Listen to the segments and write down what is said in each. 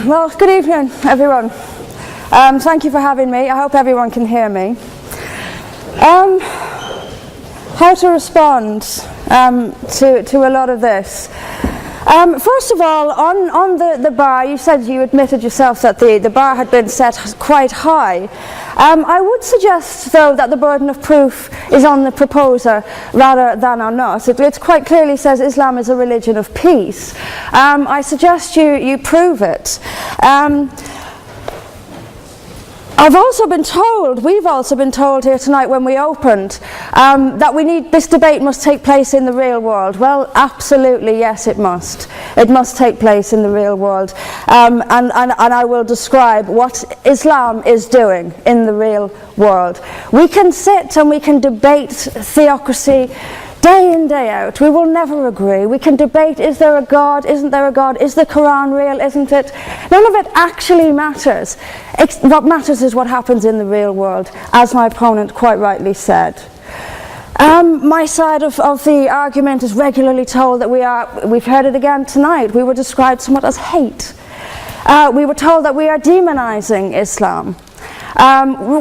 Well, good evening, everyone. Thank you for having me. I hope everyone can hear me. How to respond to a lot of this. First of all, on the bar, you said you admitted yourself that the bar had been set quite high. I would suggest, though, that the burden of proof is on the proposer rather than on us. It quite clearly says Islam is a religion of peace. I suggest you prove it. We've also been told here tonight when we opened that this debate must take place in the real world. Well, absolutely, yes, it must. It must take place in the real world. And I will describe what Islam is doing in the real world. We can sit and we can debate theocracy day in, day out. We will never agree. We can debate, is there a God, isn't there a God, is the Quran real, isn't it? None of it actually matters. What matters is what happens in the real world, as my opponent quite rightly said. My side of the argument is regularly told that we've heard it again tonight, we were described somewhat as hate. We were told that we are demonizing Islam,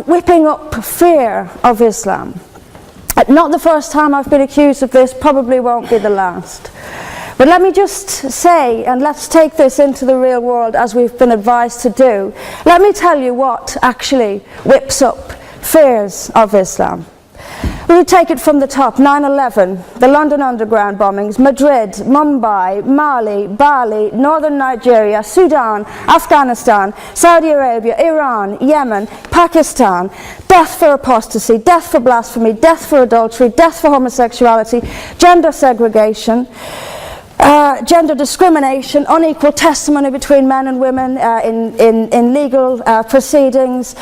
whipping up fear of Islam. Not the first time I've been accused of this, probably won't be the last. But let me just say, and let's take this into the real world as we've been advised to do. Let me tell you what actually whips up fears of Islam. We would take it from the top: 9/11, the London Underground bombings, Madrid, Mumbai, Mali, Bali, northern Nigeria, Sudan, Afghanistan, Saudi Arabia, Iran, Yemen, Pakistan, death for apostasy, death for blasphemy, death for adultery, death for homosexuality, gender segregation, gender discrimination, unequal testimony between men and women in legal proceedings,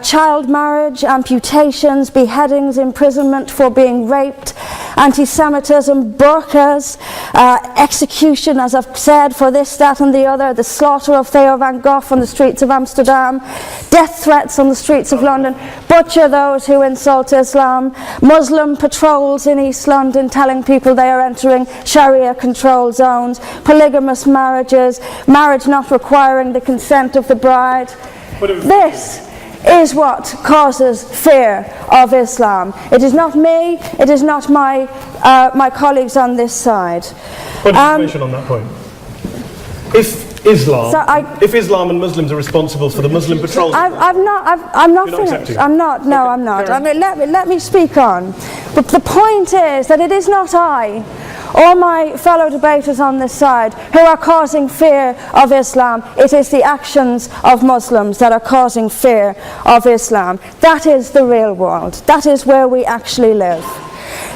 child marriage, amputations, beheadings, imprisonment for being raped, anti-Semitism, burqas, execution, as I've said, for this, that and the other, the slaughter of Theo van Gogh on the streets of Amsterdam, death threats on the streets of London, butcher those who insult Islam, Muslim patrols in East London telling people they are entering Sharia controlled zones, polygamous marriages, marriage not requiring the consent of the bride. This is what causes fear of Islam. It is not me, it is not my colleagues on this side. What information on that point? If Islam and Muslims are responsible for the Muslim patrols, I'm not finished. I'm not. No, okay. I'm not. I mean, let me speak on. But the point is that it is not I or my fellow debaters on this side who are causing fear of Islam. It is the actions of Muslims that are causing fear of Islam. That is the real world. That is where we actually live.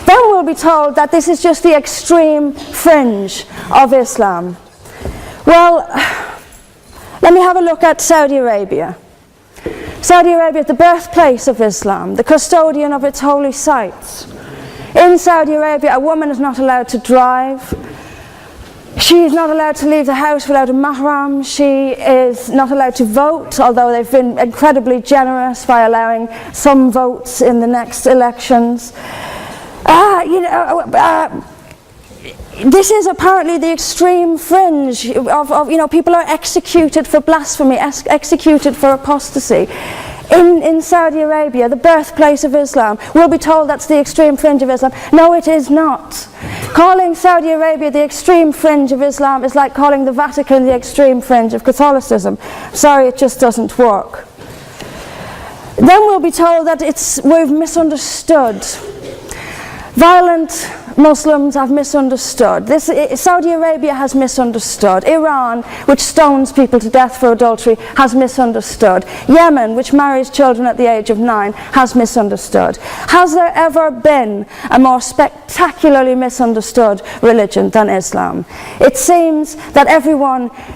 Then we'll be told that this is just the extreme fringe of Islam. Well, let me have a look at Saudi Arabia. Saudi Arabia, the birthplace of Islam, the custodian of its holy sites. In Saudi Arabia, a woman is not allowed to drive. She is not allowed to leave the house without a mahram. She is not allowed to vote, although they've been incredibly generous by allowing some votes in the next elections. This is apparently the extreme fringe of people are executed for blasphemy, executed for apostasy. In Saudi Arabia, the birthplace of Islam, we'll be told that's the extreme fringe of Islam. No, it is not. Calling Saudi Arabia the extreme fringe of Islam is like calling the Vatican the extreme fringe of Catholicism. Sorry, it just doesn't work. Then we'll be told that we've misunderstood. Violent Muslims have misunderstood. Saudi Arabia has misunderstood. Iran, which stones people to death for adultery, has misunderstood. Yemen, which marries children at the age of 9, has misunderstood. Has there ever been a more spectacularly misunderstood religion than Islam? It seems that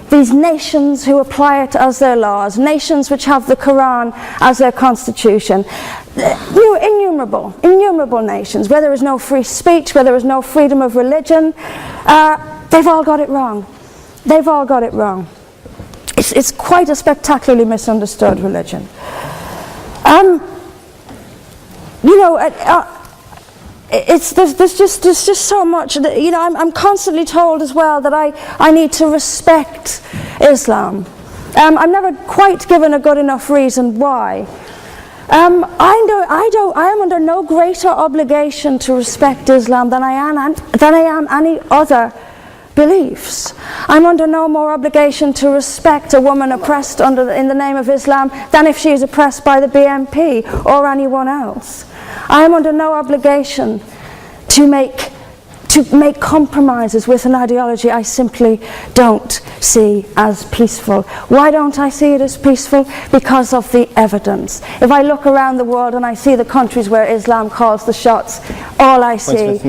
these nations who apply it as their laws, nations which have the Quran as their constitution, innumerable nations, where there is no free speech, where there is no freedom of religion, they've all got it wrong. They've all got it wrong. It's quite a spectacularly misunderstood religion. There's just so much. I'm constantly told as well that I need to respect Islam. I'm never quite given a good enough reason why. I am under no greater obligation to respect Islam than I am any other beliefs. I'm under no more obligation to respect a woman oppressed in the name of Islam than if she is oppressed by the BNP or anyone else. I am under no obligation to make compromises with an ideology I simply don't see as peaceful. Why don't I see it as peaceful? Because of the evidence. If I look around the world and I see the countries where Islam calls the shots, all I see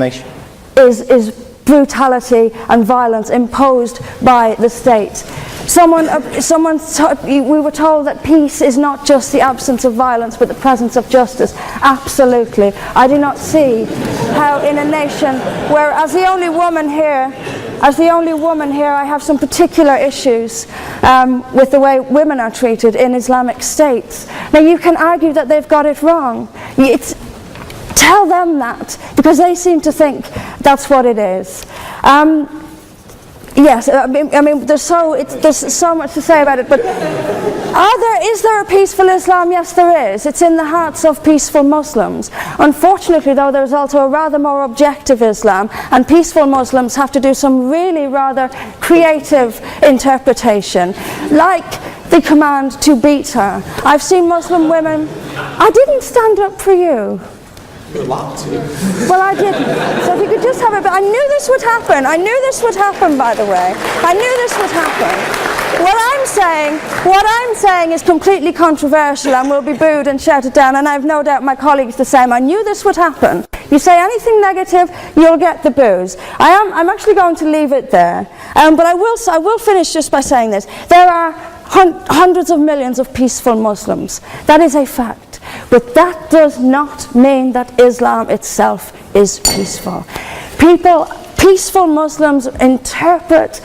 is brutality and violence imposed by the state. We were told that peace is not just the absence of violence but the presence of justice. Absolutely. I do not see how in a nation where, as the only woman here, I have some particular issues with the way women are treated in Islamic states. Now you can argue that they've got it wrong. Tell them that, because they seem to think that's what it is. Yes, I mean, there's so much to say about it, but is there a peaceful Islam? Yes, there is. It's in the hearts of peaceful Muslims. Unfortunately, though, there's also a rather more objective Islam, and peaceful Muslims have to do some really rather creative interpretation, like the command to beat her. I've seen Muslim women. I didn't stand up for you. Well, I didn't. So if you could just have a bit. I knew this would happen. I knew this would happen, by the way. I knew this would happen. What I'm saying is completely controversial and will be booed and shouted down, and I have no doubt my colleagues the same. I knew this would happen. You say anything negative, you'll get the boos. I'm actually going to leave it there. But I will finish just by saying this. There are hundreds of millions of peaceful Muslims. That is a fact. But that does not mean that Islam itself is peaceful. Peaceful Muslims interpret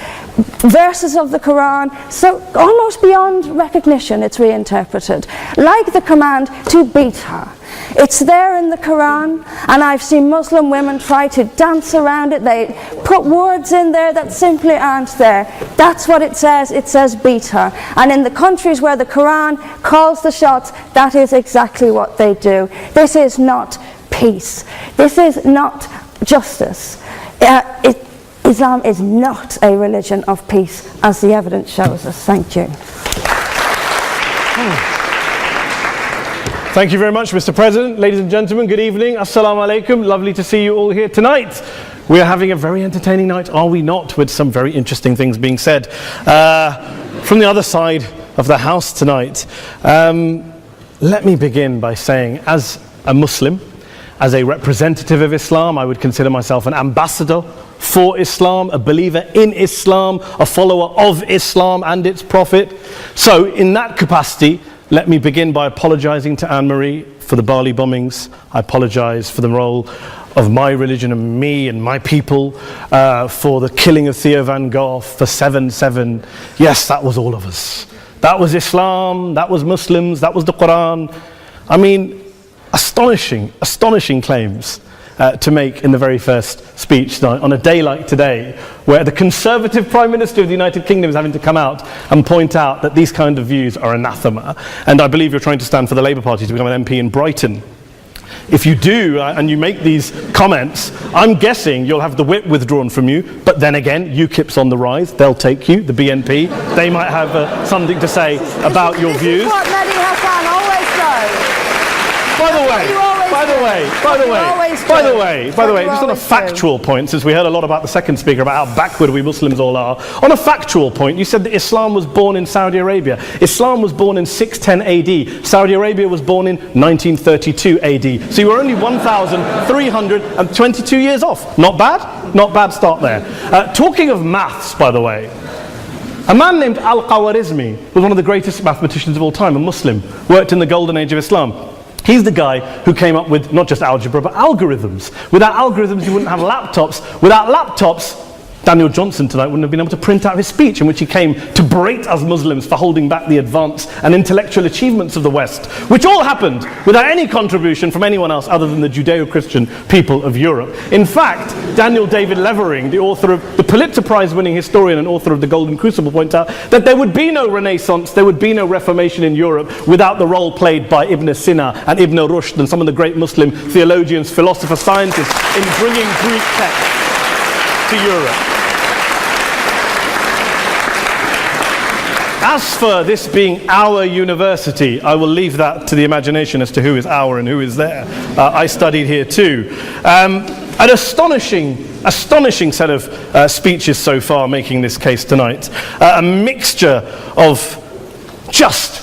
verses of the Quran so almost beyond recognition it's reinterpreted. Like the command to beat her. It's there in the Quran, and I've seen Muslim women try to dance around it. They put words in there that simply aren't there. That's what it says beat her. And in the countries where the Quran calls the shots, that is exactly what they do. This is not peace. This is not justice. Islam is not a religion of peace, as the evidence shows us. Thank you. Thank you very much, Mr. President. Ladies and gentlemen, good evening. Assalamu alaikum. Lovely to see you all here tonight. We are having a very entertaining night, are we not, with some very interesting things being said from the other side of the house tonight. Let me begin by saying, as a Muslim, as a representative of Islam, I would consider myself an ambassador for Islam, a believer in Islam, a follower of Islam and its Prophet. So in that capacity, let me begin by apologizing to Anne-Marie for the Bali bombings. I apologize for the role of my religion and me and my people, for the killing of Theo van Gogh, for 7/7. Yes, that was all of us. That was Islam, that was Muslims, that was the Quran. I mean, astonishing claims to make in the very first speech tonight, on a day like today, where the Conservative Prime Minister of the United Kingdom is having to come out and point out that these kind of views are anathema. And I believe you're trying to stand for the Labour Party to become an MP in Brighton. If you do, and you make these comments, I'm guessing you'll have the whip withdrawn from you, but then again, UKIP's on the rise, they'll take you, the BNP, they might have something to say about your views. This is what Mehdi Hassan always does. By the way, just on a factual point, since we heard a lot about the second speaker, about how backward we Muslims all are, on a factual point, you said that Islam was born in Saudi Arabia. Islam was born in 610 AD. Saudi Arabia was born in 1932 AD. So you were only 1,322 years off. Not bad? Not bad start there. Talking of maths, by the way, a man named Al-Khwarizmi was one of the greatest mathematicians of all time, a Muslim, worked in the golden age of Islam. He's the guy who came up with not just algebra, but algorithms. Without algorithms, you wouldn't have laptops. Without laptops, Daniel Johnson tonight wouldn't have been able to print out his speech in which he came to berate us Muslims for holding back the advance and intellectual achievements of the West, which all happened without any contribution from anyone else other than the Judeo-Christian people of Europe. In fact, Daniel David Levering, the author of the Pulitzer Prize-winning historian and author of The Golden Crucible, points out that there would be no Renaissance, there would be no Reformation in Europe without the role played by Ibn Sina and Ibn Rushd and some of the great Muslim theologians, philosophers, scientists in bringing Greek texts to Europe. As for this being our university, I will leave that to the imagination as to who is our and who is there. I studied here too. An astonishing set of speeches so far making this case tonight. A mixture of just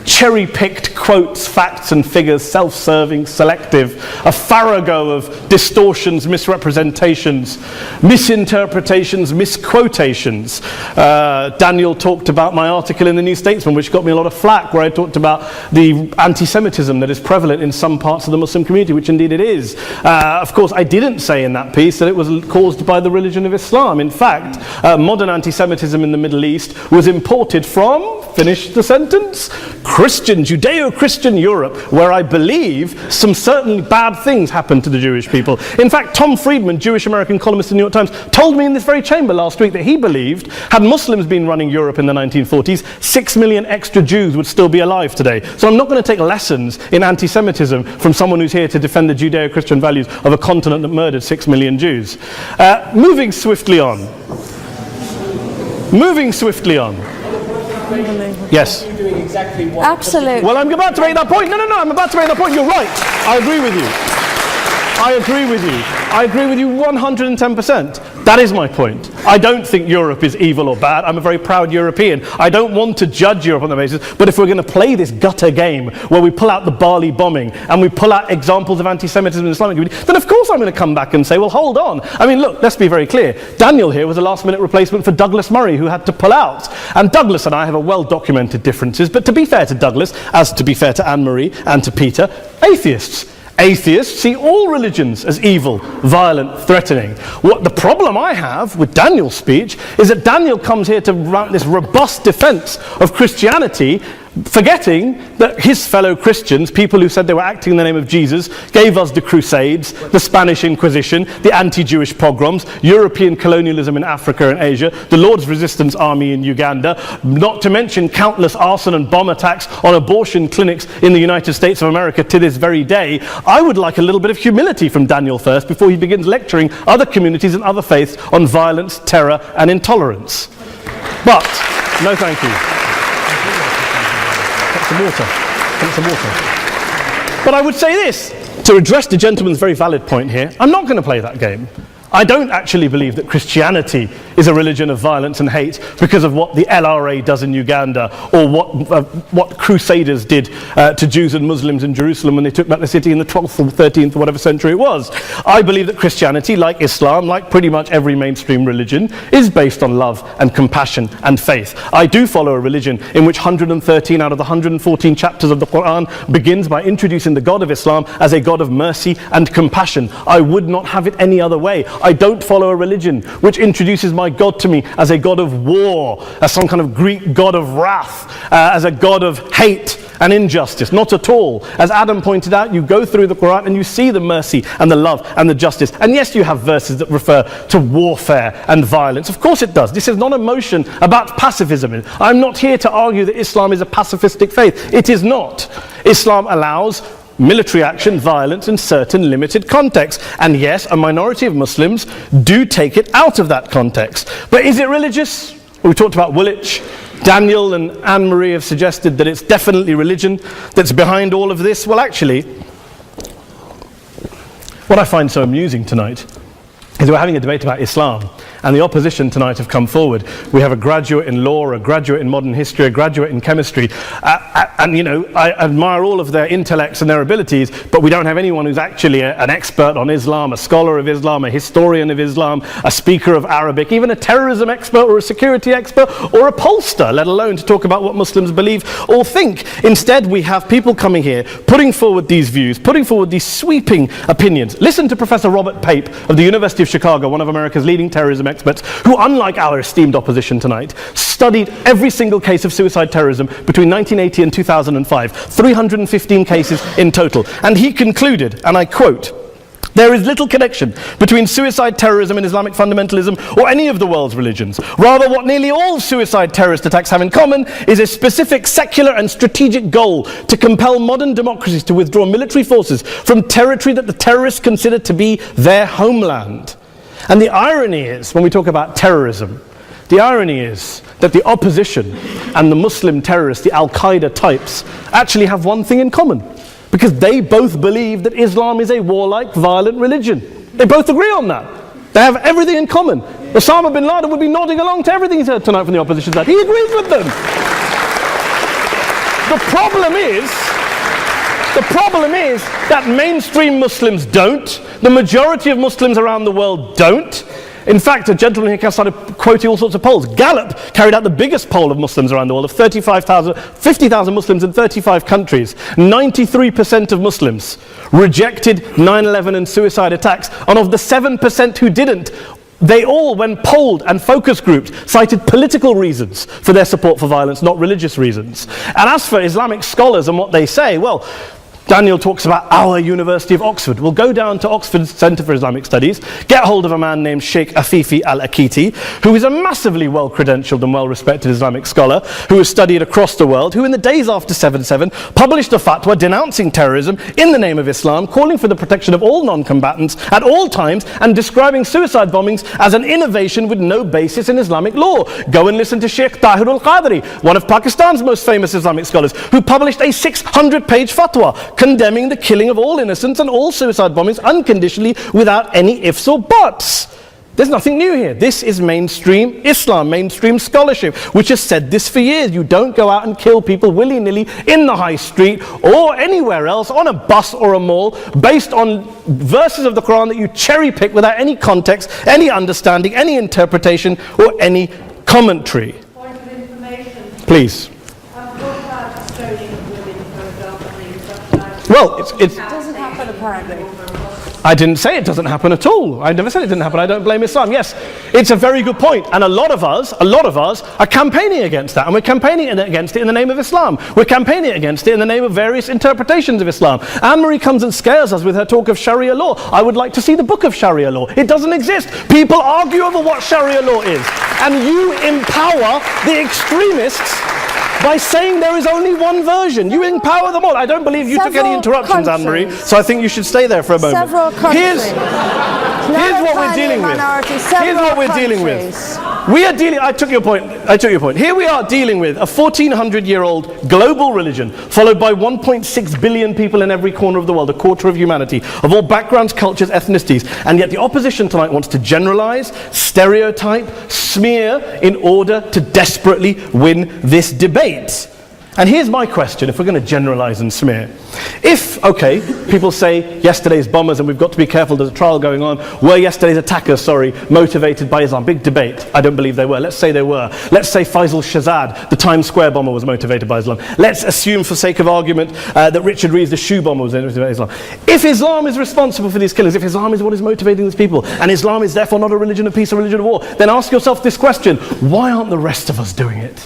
cherry-picked quotes, facts and figures, self-serving, selective, a farrago of distortions, misrepresentations, misinterpretations, misquotations. Daniel talked about my article in the New Statesman, which got me a lot of flack, where I talked about the anti-Semitism that is prevalent in some parts of the Muslim community, which indeed it is. Of course, I didn't say in that piece that it was caused by the religion of Islam. In fact, modern anti-Semitism in the Middle East was imported from, finish the sentence, Christian, Judeo-Christian Europe, where I believe some certainly bad things happened to the Jewish people. In fact, Tom Friedman, Jewish-American columnist in the New York Times, told me in this very chamber last week that he believed, had Muslims been running Europe in the 1940s, 6 million extra Jews would still be alive today. So I'm not going to take lessons in anti-Semitism from someone who's here to defend the Judeo-Christian values of a continent that murdered 6 million Jews. Moving swiftly on. Yes. Absolutely. Well, I'm about to make that point. No, I'm about to make that point. You're right. I agree with you. I agree with you 110%. That is my point. I don't think Europe is evil or bad. I'm a very proud European. I don't want to judge Europe on that basis, but if we're going to play this gutter game where we pull out the Bali bombing and we pull out examples of anti-Semitism in the Islamic community, then of course I'm going to come back and say, well, hold on. I mean, look, let's be very clear. Daniel here was a last-minute replacement for Douglas Murray, who had to pull out. And Douglas and I have a well-documented differences, but to be fair to Douglas, as to be fair to Anne-Marie and to Peter, atheists. Atheists see all religions as evil, violent, threatening. What the problem I have with Daniel's speech is that Daniel comes here to write this robust defense of Christianity, forgetting that his fellow Christians, people who said they were acting in the name of Jesus, gave us the Crusades, the Spanish Inquisition, the anti-Jewish pogroms, European colonialism in Africa and Asia, the Lord's Resistance Army in Uganda, not to mention countless arson and bomb attacks on abortion clinics in the United States of America to this very day. I would like a little bit of humility from Daniel first before he begins lecturing other communities and other faiths on violence, terror and intolerance. But, no thank you. Some water. But I would say this, to address the gentleman's very valid point here, I'm not going to play that game. I don't actually believe that Christianity is a religion of violence and hate because of what the LRA does in Uganda or what Crusaders did to Jews and Muslims in Jerusalem when they took back the city in the 12th or 13th or whatever century it was. I believe that Christianity, like Islam, like pretty much every mainstream religion, is based on love and compassion and faith. I do follow a religion in which 113 out of the 114 chapters of the Quran begins by introducing the God of Islam as a God of mercy and compassion. I would not have it any other way. I don't follow a religion which introduces my God to me as a God of war, as some kind of Greek God of wrath, as a God of hate and injustice. Not at all. As Adam pointed out, you go through the Quran and you see the mercy and the love and the justice. And yes, you have verses that refer to warfare and violence. Of course it does. This is not a motion about pacifism. I'm not here to argue that Islam is a pacifistic faith. It is not. Islam allows military action, violence in certain limited contexts. And yes, a minority of Muslims do take it out of that context. But is it religious? We talked about Woolwich. Daniel and Anne-Marie have suggested that it's definitely religion that's behind all of this. Well, actually, what I find so amusing tonight is we're having a debate about Islam, and the opposition tonight have come forward. We have a graduate in law, a graduate in modern history, a graduate in chemistry, and you know, I admire all of their intellects and their abilities, but we don't have anyone who's actually an expert on Islam, a scholar of Islam, a historian of Islam, a speaker of Arabic, even a terrorism expert or a security expert or a pollster, let alone to talk about what Muslims believe or think. Instead, we have people coming here, putting forward these views, putting forward these sweeping opinions. Listen to Professor Robert Pape of the University of of Chicago, one of America's leading terrorism experts, who, unlike our esteemed opposition tonight, studied every single case of suicide terrorism between 1980 and 2005, 315 cases in total. And he concluded, and I quote, "There is little connection between suicide terrorism and Islamic fundamentalism or any of the world's religions. Rather, what nearly all suicide terrorist attacks have in common is a specific secular and strategic goal to compel modern democracies to withdraw military forces from territory that the terrorists consider to be their homeland." And the irony is, when we talk about terrorism, the irony is that the opposition and the Muslim terrorists, the Al-Qaeda types, actually have one thing in common. Because they both believe that Islam is a warlike, violent religion. They both agree on that. They have everything in common. Osama bin Laden would be nodding along to everything he's heard tonight from the opposition side. He agrees with them. The problem is that mainstream Muslims don't. The majority of Muslims around the world don't. In fact, a gentleman here started quoting all sorts of polls. Gallup carried out the biggest poll of Muslims around the world, of 50,000 Muslims in 35 countries. 93% of Muslims rejected 9/11 and suicide attacks. And of the 7% who didn't, they all, when polled and focus grouped, cited political reasons for their support for violence, not religious reasons. And as for Islamic scholars and what they say, well, Daniel talks about our University of Oxford. We'll go down to Oxford Centre for Islamic Studies, get hold of a man named Sheikh Afifi al-Akiti, who is a massively well-credentialed and well-respected Islamic scholar, who has studied across the world, who in the days after 7/7 published a fatwa denouncing terrorism in the name of Islam, calling for the protection of all non-combatants at all times, and describing suicide bombings as an innovation with no basis in Islamic law. Go and listen to Sheikh Tahir al-Qadri, one of Pakistan's most famous Islamic scholars, who published a 600-page fatwa condemning the killing of all innocents and all suicide bombings unconditionally without any ifs or buts. There's nothing new here. This is mainstream Islam, mainstream scholarship, which has said this for years. You don't go out and kill people willy-nilly in the high street or anywhere else, on a bus or a mall, based on verses of the Quran that you cherry-pick without any context, any understanding, any interpretation, or any commentary. Point of information. Please. What about stoning of women, for example? Well, It doesn't happen apparently. I didn't say it doesn't happen at all. I never said it didn't happen. I don't blame Islam. Yes, it's a very good point. And a lot of us are campaigning against that. And we're campaigning against it in the name of Islam. We're campaigning against it in the name of various interpretations of Islam. Anne-Marie comes and scares us with her talk of Sharia law. I would like to see the book of Sharia law. It doesn't exist. People argue over what Sharia law is. And you empower the extremists by saying there is only one version. You empower them all. I don't believe you took any interruptions, Anne-Marie, so I think you should stay there for a moment. Several countries. Here's what we're dealing with. Here's what we're dealing with. I took your point. Here we are dealing with a 1400-year-old global religion, followed by 1.6 billion people in every corner of the world, a quarter of humanity, of all backgrounds, cultures, ethnicities. And yet the opposition tonight wants to generalize, stereotype, smear in order to desperately win this debate. And here's my question, if we're going to generalize and smear. If, okay, people say yesterday's bombers, and we've got to be careful, there's a trial going on, were yesterday's attackers, motivated by Islam? Big debate. I don't believe they were. Let's say they were. Let's say Faisal Shahzad, the Times Square bomber, was motivated by Islam. Let's assume, for sake of argument, that Richard Reeves, the shoe bomber, was motivated by Islam. If Islam is responsible for these killings, if Islam is what is motivating these people, and Islam is therefore not a religion of peace, a religion of war, then ask yourself this question: why aren't the rest of us doing it?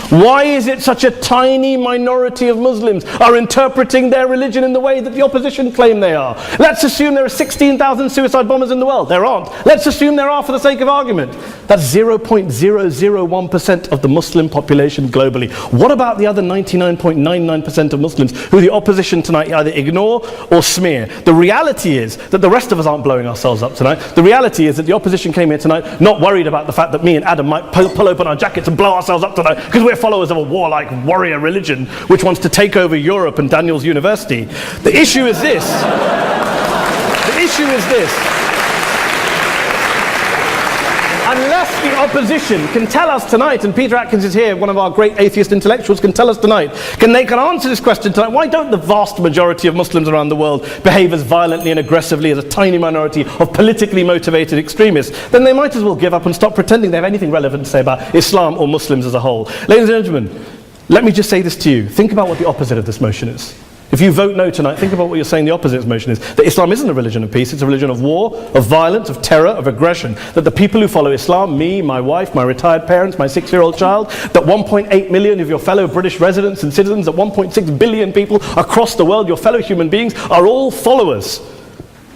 Why is it such a tiny minority of Muslims are interpreting their religion in the way that the opposition claim they are? Let's assume there are 16,000 suicide bombers in the world. There aren't. Let's assume there are for the sake of argument. That's 0.001% of the Muslim population globally. What about the other 99.99% of Muslims who the opposition tonight either ignore or smear? The reality is that the rest of us aren't blowing ourselves up tonight. The reality is that the opposition came here tonight not worried about the fact that me and Adam might pull open our jackets and blow ourselves up tonight because we're followers of a warlike warrior religion which wants to take over Europe and Daniel's university. The issue is this. Unless the opposition can tell us tonight, and Peter Atkins is here, one of our great atheist intellectuals, can tell us tonight, they can answer this question tonight: why don't the vast majority of Muslims around the world behave as violently and aggressively as a tiny minority of politically motivated extremists? Then they might as well give up and stop pretending they have anything relevant to say about Islam or Muslims as a whole. Ladies and gentlemen, let me just say this to you. Think about what the opposite of this motion is. If you vote no tonight, think about what you're saying the opposite motion is. That Islam isn't a religion of peace, it's a religion of war, of violence, of terror, of aggression. That the people who follow Islam, me, my wife, my retired parents, my 6-year-old child, that 1.8 million of your fellow British residents and citizens, that 1.6 billion people across the world, your fellow human beings, are all followers,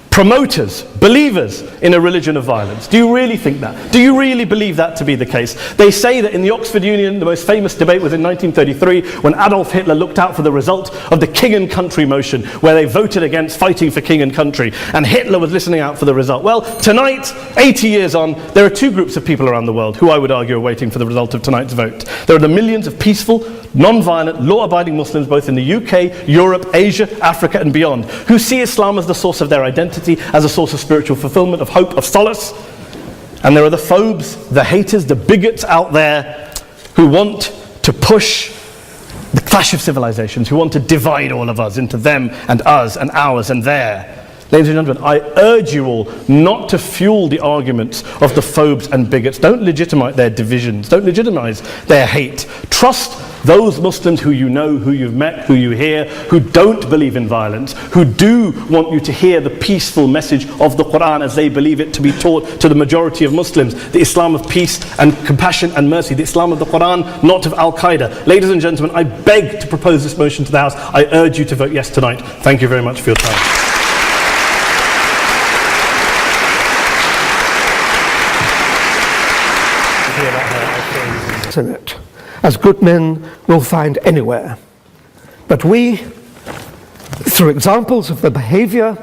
promoters, believers in a religion of violence. Do you really think that? Do you really believe that to be the case? They say that in the Oxford Union, the most famous debate was in 1933 when Adolf Hitler looked out for the result of the King and Country motion, where they voted against fighting for king and country, and Hitler was listening out for the result. Well, tonight, 80 years on, there are two groups of people around the world who I would argue are waiting for the result of tonight's vote. There are the millions of peaceful, non-violent, law-abiding Muslims both in the UK, Europe, Asia, Africa and beyond, who see Islam as the source of their identity, as a source of spiritual fulfillment, of hope, of solace. And there are the phobes, the haters, the bigots out there who want to push the clash of civilizations, who want to divide all of us into them and us and ours and their. Ladies and gentlemen, I urge you all not to fuel the arguments of the phobes and bigots. Don't legitimize their divisions. Don't legitimize their hate. Trust those Muslims who you know, who you've met, who you hear, who don't believe in violence, who do want you to hear the peaceful message of the Quran as they believe it to be taught to the majority of Muslims, the Islam of peace and compassion and mercy, the Islam of the Quran, not of Al-Qaeda. Ladies and gentlemen, I beg to propose this motion to the House. I urge you to vote yes tonight. Thank you very much for your time. In it, as good men will find anywhere. But we, through examples of the behavior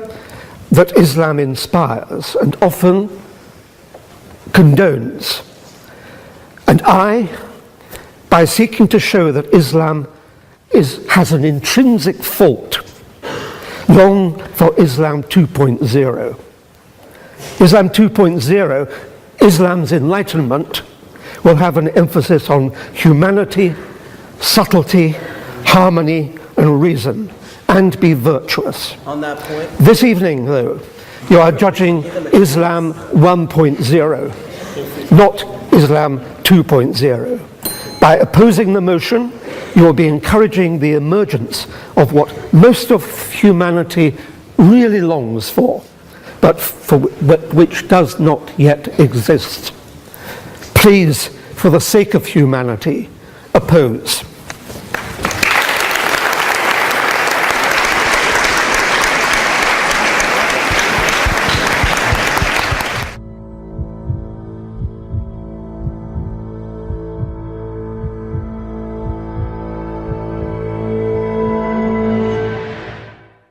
that Islam inspires and often condones, and by seeking to show that Islam has an intrinsic fault, long for Islam 2.0. Islam 2.0, Islam's enlightenment, will have an emphasis on humanity, subtlety, harmony, and reason, and be virtuous. On that point, this evening, though, you are judging Islam 1.0, not Islam 2.0. By opposing the motion, you will be encouraging the emergence of what most of humanity really longs for, but which does not yet exist. Please, for the sake of humanity, oppose.